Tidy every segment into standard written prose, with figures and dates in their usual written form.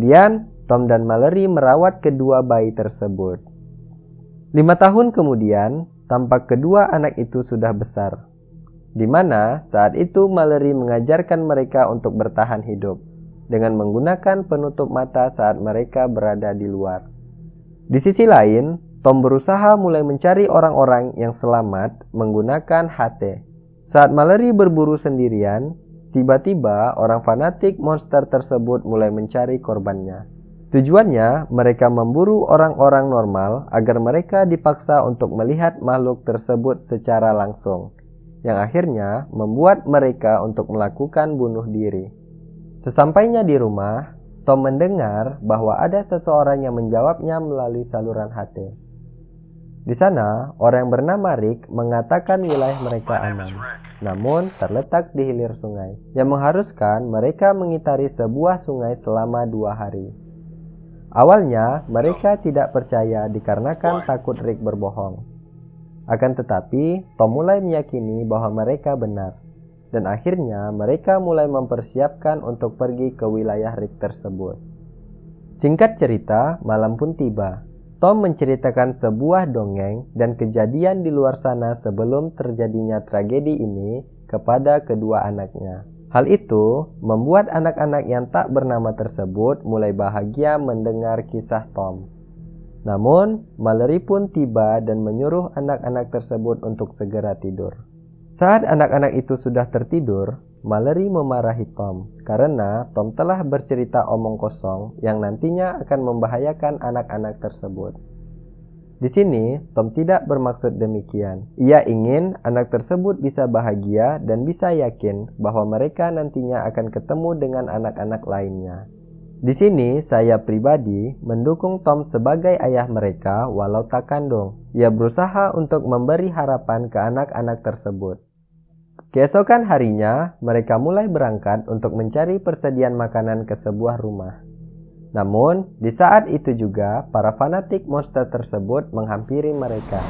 Kemudian Tom dan Mallory merawat kedua bayi tersebut. 5 tahun kemudian, tampak kedua anak itu sudah besar, di mana saat itu Mallory mengajarkan mereka untuk bertahan hidup dengan menggunakan penutup mata saat mereka berada di luar. Di sisi lain, Tom berusaha mulai mencari orang-orang yang selamat menggunakan HT. Saat Mallory berburu sendirian, tiba-tiba orang fanatik monster tersebut mulai mencari korbannya. Tujuannya, mereka memburu orang-orang normal agar mereka dipaksa untuk melihat makhluk tersebut secara langsung, yang akhirnya membuat mereka untuk melakukan bunuh diri. Sesampainya di rumah, Tom mendengar bahwa ada seseorang yang menjawabnya melalui saluran HT. Di sana, orang yang bernama Rick mengatakan wilayah mereka aman, namun terletak di hilir sungai, yang mengharuskan mereka mengitari sebuah sungai selama 2 hari. Awalnya, mereka tidak percaya dikarenakan takut Rick berbohong. Akan tetapi, Tom mulai meyakini bahwa mereka benar, dan akhirnya mereka mulai mempersiapkan untuk pergi ke wilayah Rick tersebut. Singkat cerita, malam pun tiba. Tom menceritakan sebuah dongeng dan kejadian di luar sana sebelum terjadinya tragedi ini kepada kedua anaknya. Hal itu membuat anak-anak yang tak bernama tersebut mulai bahagia mendengar kisah Tom. Namun, Mallory pun tiba dan menyuruh anak-anak tersebut untuk segera tidur. Saat anak-anak itu sudah tertidur, Mallory memarahi Tom karena Tom telah bercerita omong kosong yang nantinya akan membahayakan anak-anak tersebut. Di sini, Tom tidak bermaksud demikian. Ia ingin anak tersebut bisa bahagia dan bisa yakin bahwa mereka nantinya akan ketemu dengan anak-anak lainnya. Di sini, saya pribadi mendukung Tom sebagai ayah mereka walau tak kandung. Ia berusaha untuk memberi harapan ke anak-anak tersebut. Keesokan harinya, mereka mulai berangkat untuk mencari persediaan makanan ke sebuah rumah. Namun, di saat itu juga, para fanatik monster tersebut menghampiri mereka.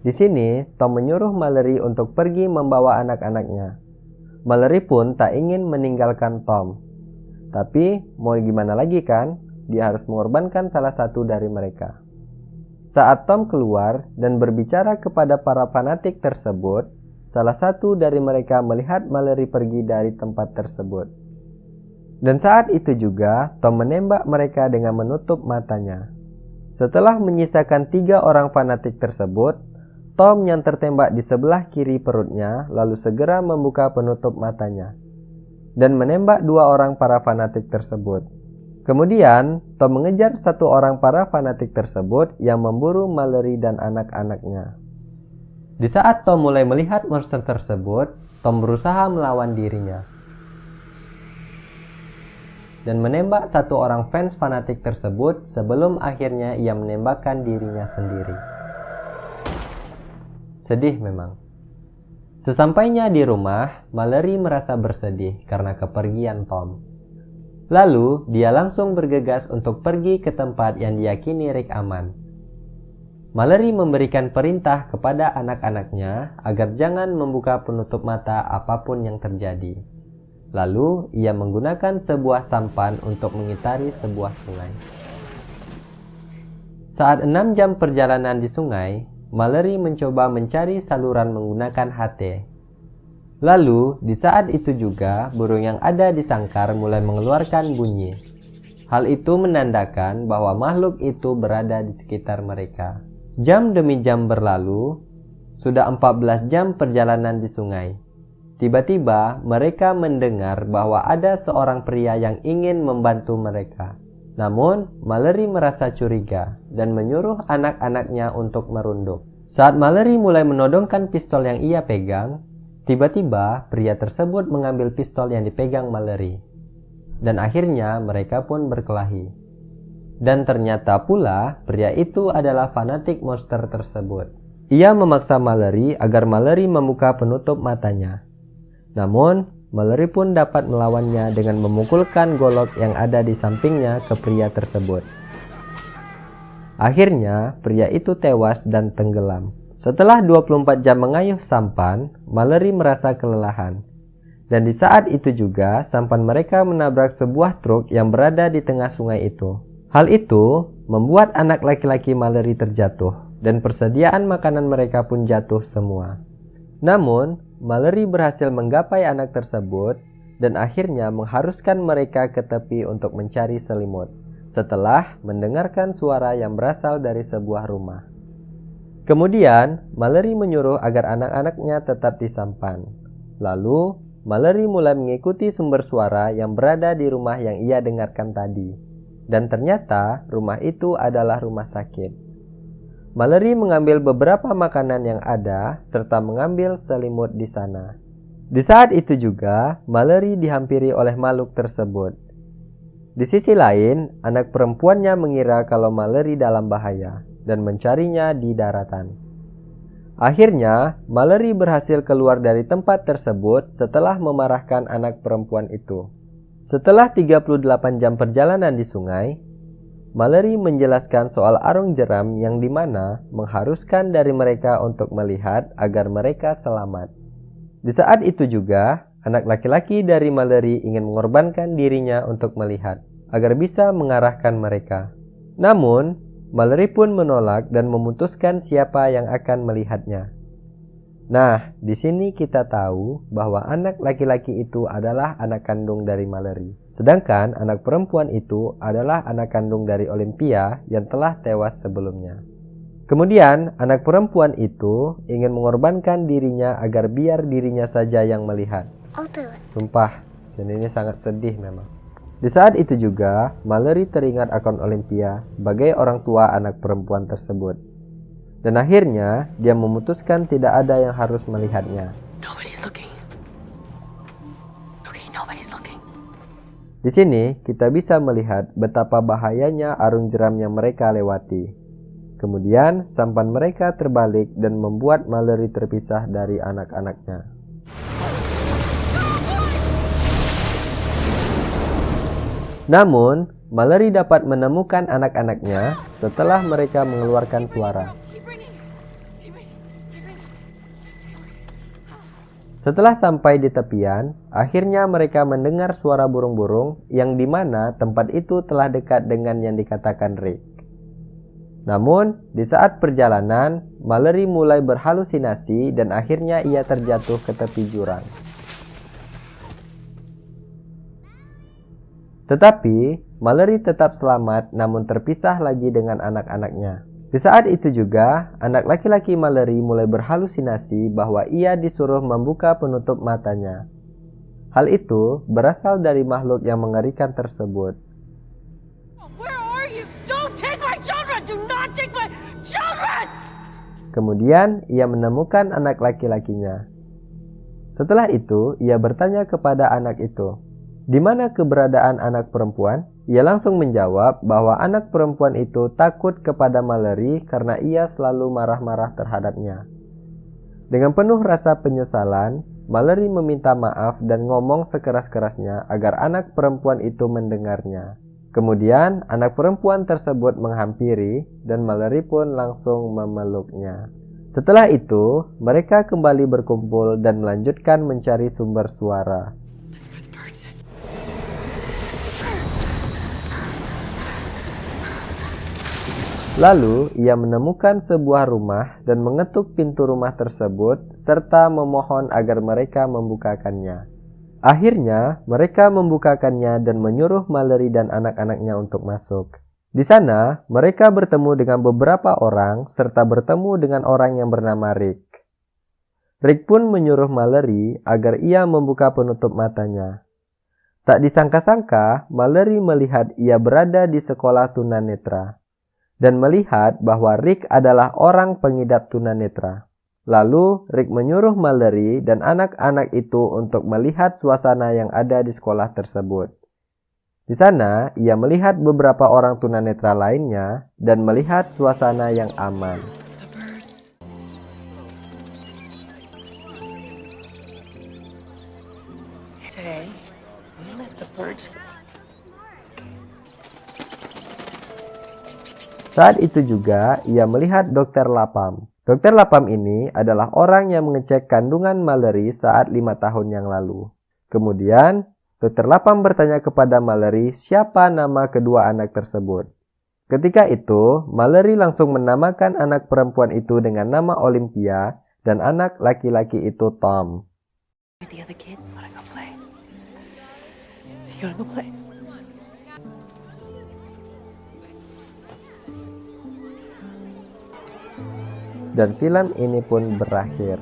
Di sini, Tom menyuruh Mallory untuk pergi membawa anak-anaknya. Mallory pun tak ingin meninggalkan Tom. Tapi, mau gimana lagi kan? Dia harus mengorbankan salah satu dari mereka. Saat Tom keluar dan berbicara kepada para fanatik tersebut, salah satu dari mereka melihat Mallory pergi dari tempat tersebut. Dan saat itu juga, Tom menembak mereka dengan menutup matanya. Setelah menyisakan 3 orang fanatik tersebut, Tom yang tertembak di sebelah kiri perutnya lalu segera membuka penutup matanya dan menembak 2 orang para fanatik tersebut. Kemudian, Tom mengejar 1 orang para fanatik tersebut yang memburu Mallory dan anak-anaknya. Di saat Tom mulai melihat monster tersebut, Tom berusaha melawan dirinya dan menembak 1 orang fans fanatik tersebut sebelum akhirnya ia menembakkan dirinya sendiri. Sedih memang. Sesampainya di rumah, Mallory merasa bersedih karena kepergian Tom. Lalu, dia langsung bergegas untuk pergi ke tempat yang diyakini Rick aman. Mallory memberikan perintah kepada anak-anaknya agar jangan membuka penutup mata apapun yang terjadi. Lalu, ia menggunakan sebuah sampan untuk mengitari sebuah sungai. Saat 6 jam perjalanan di sungai, Mallory mencoba mencari saluran menggunakan HT. Lalu, di saat itu juga, burung yang ada di sangkar mulai mengeluarkan bunyi. Hal itu menandakan bahwa makhluk itu berada di sekitar mereka. Jam demi jam berlalu, sudah 14 jam perjalanan di sungai. Tiba-tiba mereka mendengar bahwa ada seorang pria yang ingin membantu mereka. Namun, Mallory merasa curiga dan menyuruh anak-anaknya untuk merunduk. Saat Mallory mulai menodongkan pistol yang ia pegang, tiba-tiba pria tersebut mengambil pistol yang dipegang Mallory. Dan akhirnya mereka pun berkelahi. Dan ternyata pula pria itu adalah fanatik monster tersebut. Ia memaksa Mallory agar Mallory membuka penutup matanya. Namun, Mallory pun dapat melawannya dengan memukulkan golok yang ada di sampingnya ke pria tersebut. Akhirnya, pria itu tewas dan tenggelam. Setelah 24 jam mengayuh sampan, Mallory merasa kelelahan. Dan di saat itu juga, sampan mereka menabrak sebuah truk yang berada di tengah sungai itu. Hal itu membuat anak laki-laki Mallory terjatuh, dan persediaan makanan mereka pun jatuh semua. Namun, Mallory berhasil menggapai anak tersebut, dan akhirnya mengharuskan mereka ke tepi untuk mencari selimut, setelah mendengarkan suara yang berasal dari sebuah rumah. Kemudian, Mallory menyuruh agar anak-anaknya tetap di sampan. Lalu, Mallory mulai mengikuti sumber suara yang berada di rumah yang ia dengarkan tadi. Dan ternyata rumah itu adalah rumah sakit. Mallory mengambil beberapa makanan yang ada serta mengambil selimut di sana. Di saat itu juga, Mallory dihampiri oleh makhluk tersebut. Di sisi lain, anak perempuannya mengira kalau Mallory dalam bahaya dan mencarinya di daratan. Akhirnya, Mallory berhasil keluar dari tempat tersebut setelah memarahkan anak perempuan itu. Setelah 38 jam perjalanan di sungai, Mallory menjelaskan soal arung jeram yang dimana mengharuskan dari mereka untuk melihat agar mereka selamat. Di saat itu juga, anak laki-laki dari Mallory ingin mengorbankan dirinya untuk melihat, agar bisa mengarahkan mereka. Namun, Mallory pun menolak dan memutuskan siapa yang akan melihatnya. Nah, di sini kita tahu bahwa anak laki-laki itu adalah anak kandung dari Mallory. Sedangkan anak perempuan itu adalah anak kandung dari Olympia yang telah tewas sebelumnya. Kemudian, anak perempuan itu ingin mengorbankan dirinya agar biar dirinya saja yang melihat. Sumpah, dan ini sangat sedih memang. Di saat itu juga, Mallory teringat akan Olympia sebagai orang tua anak perempuan tersebut. Dan akhirnya, dia memutuskan tidak ada yang harus melihatnya. Di sini, kita bisa melihat betapa bahayanya arung jeram yang mereka lewati. Kemudian, sampan mereka terbalik dan membuat Mallory terpisah dari anak-anaknya. Namun, Mallory dapat menemukan anak-anaknya setelah mereka mengeluarkan suara. Setelah sampai di tepian, akhirnya mereka mendengar suara burung-burung yang dimana tempat itu telah dekat dengan yang dikatakan Rick. Namun, di saat perjalanan, Mallory mulai berhalusinasi dan akhirnya ia terjatuh ke tepi jurang. Tetapi, Mallory tetap selamat namun terpisah lagi dengan anak-anaknya. Di saat itu juga, anak laki-laki Mallory mulai berhalusinasi bahwa ia disuruh membuka penutup matanya. Hal itu berasal dari makhluk yang mengerikan tersebut. Kemudian, ia menemukan anak laki-lakinya. Setelah itu, ia bertanya kepada anak itu, "Di mana keberadaan anak perempuan?" Ia langsung menjawab bahwa anak perempuan itu takut kepada Mallory karena ia selalu marah-marah terhadapnya. Dengan penuh rasa penyesalan, Mallory meminta maaf dan ngomong sekeras-kerasnya agar anak perempuan itu mendengarnya. Kemudian, anak perempuan tersebut menghampiri dan Mallory pun langsung memeluknya. Setelah itu, mereka kembali berkumpul dan melanjutkan mencari sumber suara. Lalu, ia menemukan sebuah rumah dan mengetuk pintu rumah tersebut serta memohon agar mereka membukakannya. Akhirnya, mereka membukakannya dan menyuruh Mallory dan anak-anaknya untuk masuk. Di sana, mereka bertemu dengan beberapa orang serta bertemu dengan orang yang bernama Rick. Rick pun menyuruh Mallory agar ia membuka penutup matanya. Tak disangka-sangka, Mallory melihat ia berada di sekolah tunanetra dan melihat bahwa Rick adalah orang pengidap tunanetra. Lalu, Rick menyuruh Mallory dan anak-anak itu untuk melihat suasana yang ada di sekolah tersebut. Di sana, ia melihat beberapa orang tunanetra lainnya dan melihat suasana yang aman. Saat itu juga, ia melihat Dr. Lapham. Dr. Lapham ini adalah orang yang mengecek kandungan Mallory saat 5 tahun yang lalu. Kemudian, Dr. Lapham bertanya kepada Mallory siapa nama kedua anak tersebut. Ketika itu, Mallory langsung menamakan anak perempuan itu dengan nama Olympia dan anak laki-laki itu Tom. Dan film ini pun berakhir.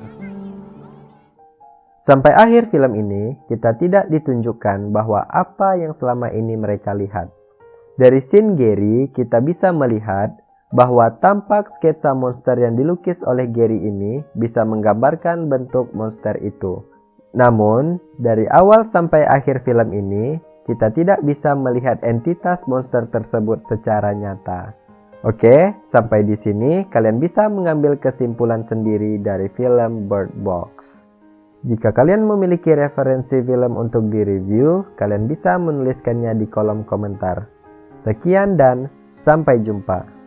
Sampai akhir film ini, kita tidak ditunjukkan bahwa apa yang selama ini mereka lihat. Dari scene Gary, kita bisa melihat bahwa tampak sketsa monster yang dilukis oleh Gary ini bisa menggambarkan bentuk monster itu. Namun, dari awal sampai akhir film ini, kita tidak bisa melihat entitas monster tersebut secara nyata. Oke, sampai di sini kalian bisa mengambil kesimpulan sendiri dari film Bird Box. Jika kalian memiliki referensi film untuk direview, kalian bisa menuliskannya di kolom komentar. Sekian dan sampai jumpa.